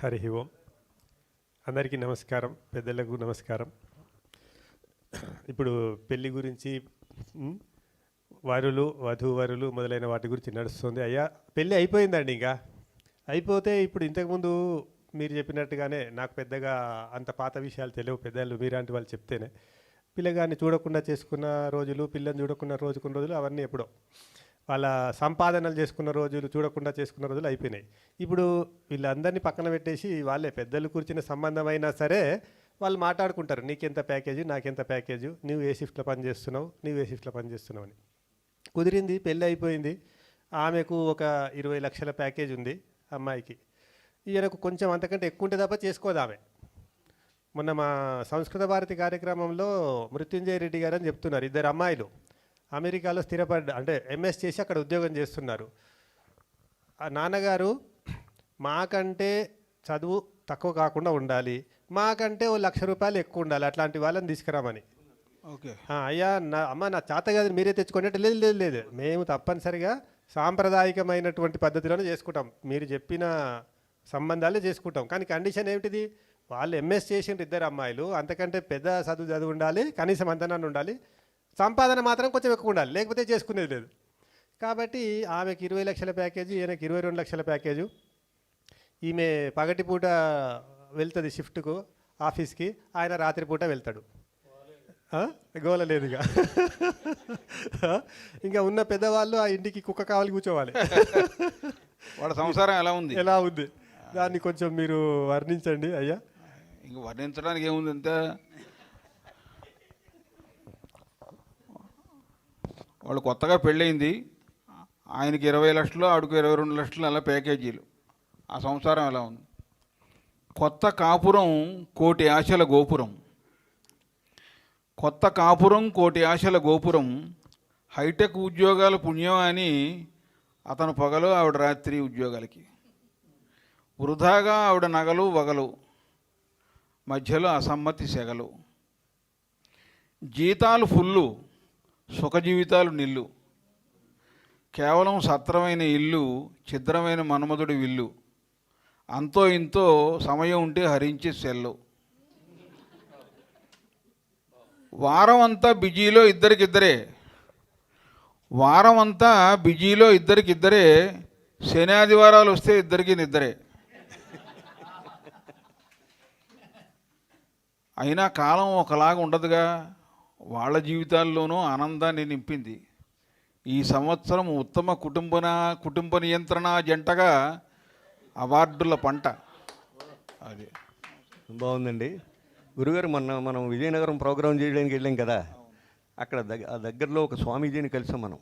హరి ఓం. అందరికీ నమస్కారం, పెద్దలకు నమస్కారం. ఇప్పుడు పెళ్ళి గురించి వరులు వధూవరులు మొదలైన వాటి గురించి నడుస్తుంది. అయ్యా పెళ్ళి అయిపోయిందండి. ఇంకా అయిపోతే ఇప్పుడు ఇంతకుముందు మీరు చెప్పినట్టుగానే నాకు పెద్దగా అంత పాత విషయాలు తెలియవు. పెద్దలు మీలాంటి వాళ్ళు చెప్తేనే పిల్లగాన్ని చూడకుండా చేసుకున్న రోజులు, పిల్లని చూడకుండా రోజుకున్న రోజులు అవన్నీ ఎప్పుడో వాళ్ళ సంపాదనలు చేసుకున్న రోజులు, చూడకుండా చేసుకున్న రోజులు అయిపోయినాయి. ఇప్పుడు వీళ్ళందరినీ పక్కన పెట్టేసి వాళ్ళే పెద్దలు కూర్చున్న సంబంధం అయినా సరే వాళ్ళు మాట్లాడుకుంటారు. నీకెంత ప్యాకేజీ, నాకెంత ప్యాకేజు, నువ్వు ఏ షిఫ్ట్లో పని చేస్తున్నావు, నువ్వు ఏ షిఫ్ట్లో పని చేస్తున్నావు అని. కుదిరింది, పెళ్ళి అయిపోయింది. ఆమెకు ఒక 20 లక్షల ప్యాకేజ్ ఉంది అమ్మాయికి. ఈయనకు కొంచెం అంతకంటే ఎక్కువ ఉంటే తప్ప చేసుకోదు ఆమె. మొన్న మా సంస్కృత భారతి కార్యక్రమంలో మృత్యుంజయ రెడ్డి గారు అని చెప్తున్నారు. 2 అమ్మాయిలు అమెరికాలో అంటే ఎంఎస్ చేసి అక్కడ ఉద్యోగం చేస్తున్నారు. ఆ నాన్నగారు మాకంటే చదువు తక్కువ కాకుండా ఉండాలి, మాకంటే ఓ ₹1,00,000 ఎక్కువ ఉండాలి, అట్లాంటి వాళ్ళని తీసుకురామని. ఓకే అయ్యా నా చేత కాదు మీరే తెచ్చుకునేట్టు. లేదు లేదు లేదు, మేము తప్పనిసరిగా సాంప్రదాయకమైనటువంటి పద్ధతిలోనే చేసుకుంటాం, మీరు చెప్పిన సంబంధాలే చేసుకుంటాం. కానీ కండిషన్ ఏమిటిది? వాళ్ళు ఎంఎస్ చేసిన 2 అమ్మాయిలు, అంతకంటే పెద్ద చదువు ఉండాలి, కనీసం అంతనన్ను ఉండాలి, సంపాదన మాత్రం కొంచెం ఎక్కువ ఉండాలి, లేకపోతే చేసుకునేది లేదు. కాబట్టి ఆమెకి 20 లక్షల ప్యాకేజీ, ఈయనకి 22 లక్షల ప్యాకేజు. ఈమె పగటిపూట వెళ్తుంది షిఫ్ట్కు ఆఫీస్కి, ఆయన రాత్రిపూట వెళ్తాడు. గోల లేదుగా. ఇంకా ఉన్న పెద్దవాళ్ళు ఆ ఇంటికి కుక్క కావాలి కూర్చోవాలి. వాళ్ళ సంసారం ఎలా ఉంది దాన్ని కొంచెం మీరు వర్ణించండి అయ్యా. ఇంక వర్ణించడానికి ఏముంది, అంతే. వాళ్ళు కొత్తగా పెళ్ళయింది, ఆయనకి 20 లక్షలు, ఆవిడకి 22 లక్షలు, అలా ప్యాకేజీలు. ఆ సంసారం ఎలా ఉంది? కొత్త కాపురం కోటి ఆశల గోపురం, కొత్త కాపురం కోటి ఆశల గోపురం, హైటెక్ ఉద్యోగాల పుణ్యం అని అతను పగలు, ఆవిడ రాత్రి ఉద్యోగాలకి. వృధాగా ఆవిడ నగలు వగలు, మధ్యలో అసమ్మతి సెగలు. జీతాలు ఫుల్లు, సుఖ జీవితాలు నిల్లు, కేవలం సత్రమైన ఇల్లు, ఛిద్రమైన మన్మధుడి విల్లు, అంతో ఇంతో సమయం ఉంటే హరించే సెల్లు. వారం అంతా బిజీలో ఇద్దరికిద్దరే, వారం అంతా బిజీలో ఇద్దరికిద్దరే, శని ఆదివారాలు వస్తే ఇద్దరికి నిద్దరే. అయినా కాలం ఒకలాగా ఉండదుగా, వాళ్ళ జీవితాల్లోనూ ఆనందాన్ని నింపింది. ఈ సంవత్సరం ఉత్తమ కుటుంబ నియంత్రణ జంటగా అవార్డుల పంట. అది బాగుందండి. గురుగారు, మనం విజయనగరం ప్రోగ్రాం చేయడానికి వెళ్ళాం కదా, అక్కడ దగ్గరలో ఒక స్వామీజీని కలిసాం మనం.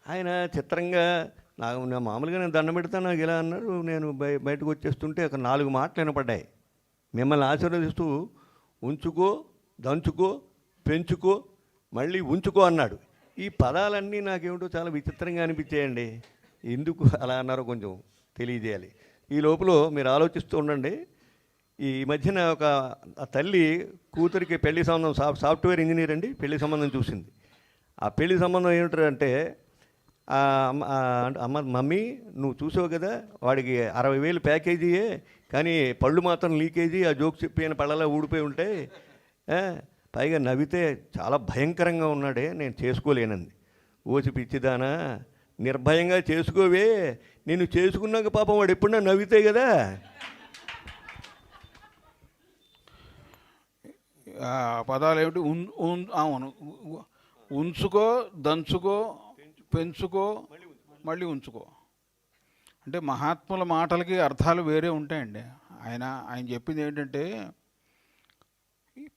ఆయన చిత్రంగా నా మామూలుగా నేను దండం పెడతాను, నాకు ఇలా అన్నాడు. నేను బయటకు వచ్చేస్తుంటే ఒక 4 మాటలు వినపడ్డాయి. మిమ్మల్ని ఆశీర్వదిస్తూ ఉంచుకో, దంచుకో, పెంచుకో, మళ్ళీ ఉంచుకో అన్నాడు. ఈ పదాలన్నీ నాకేమిటో చాలా విచిత్రంగా అనిపించాయండి. ఎందుకు అలా అన్నారో కొంచెం తెలియజేయాలి. ఈ లోపల మీరు ఆలోచిస్తూ ఉండండి. ఈ మధ్యన ఒక తల్లి కూతురికి పెళ్లి సంబంధం, సాఫ్ట్వేర్ ఇంజనీర్ అండి, పెళ్లి సంబంధం చూసింది. ఆ పెళ్లి సంబంధం ఏమిటంటే, మమ్మీ నువ్వు చూసావు కదా, వాడికి 60,000 ప్యాకేజీయే, కానీ పళ్ళు మాత్రం లీకేజీ, ఆ జోక్ చెప్పిన పళ్ళలా ఊడిపోయి ఉంటాయి, పైగా నవ్వితే చాలా భయంకరంగా ఉన్నాడే, నేను చేసుకోలేనంది. ఓసి పిచ్చిదానా, నిర్భయంగా చేసుకోవే, నేను చేసుకున్నాక పాపం వాడు ఎప్పుడన్నా నవ్వితే కదా. పదాలు ఏమిటి? అవును, ఉంచుకో, దంచుకో, పెంచుకో, మళ్ళీ ఉంచుకో. అంటే మహాత్ముల మాటలకి అర్థాలు వేరే ఉంటాయండి. ఆయన చెప్పింది ఏంటంటే,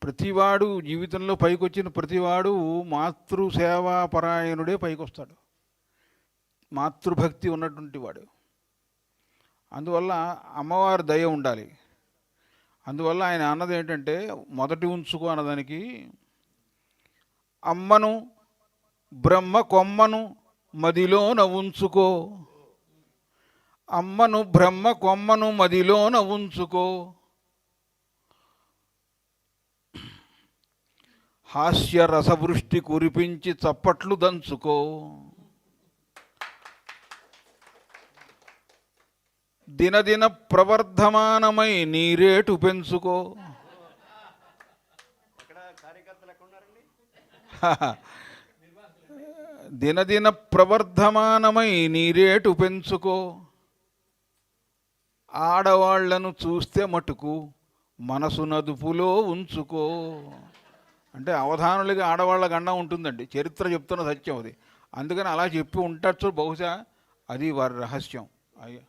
ప్రతివాడు జీవితంలో పైకొచ్చిన ప్రతివాడు మాతృసేవాపరాయణుడే పైకొస్తాడు, మాతృభక్తి ఉన్నటువంటి వాడు. అందువల్ల అమ్మవారి దయ ఉండాలి. అందువల్ల ఆయన అన్నది ఏంటంటే, మొదటి ఉంచుకో అన్నదానికి, అమ్మను బ్రహ్మ కొమ్మను మదిలోన ఉంచుకో, అమ్మను బ్రహ్మ కొమ్మను మదిలోన ఉంచుకో, హాస్య రసవృష్టి కురిపించి చప్పట్లు దంచుకో, దినదిన ప్రవర్ధమానమై నీ రేటు పెంచుకో. దినదిన ప్రవర్ధమానమై నీ రేటు పెంచుకో. ఆడవాళ్లను చూస్తే మటుకు మనసు నదుపులో ఉంచుకో. అంటే అవధానులకి ఆడవాళ్ళ గండం ఉంటుందండి, చరిత్ర చెప్తున్న సత్యం అది. అందుకని అలా చెప్పి ఉండొచ్చు, బహుశా అది వారి రహస్యం. అయ్యా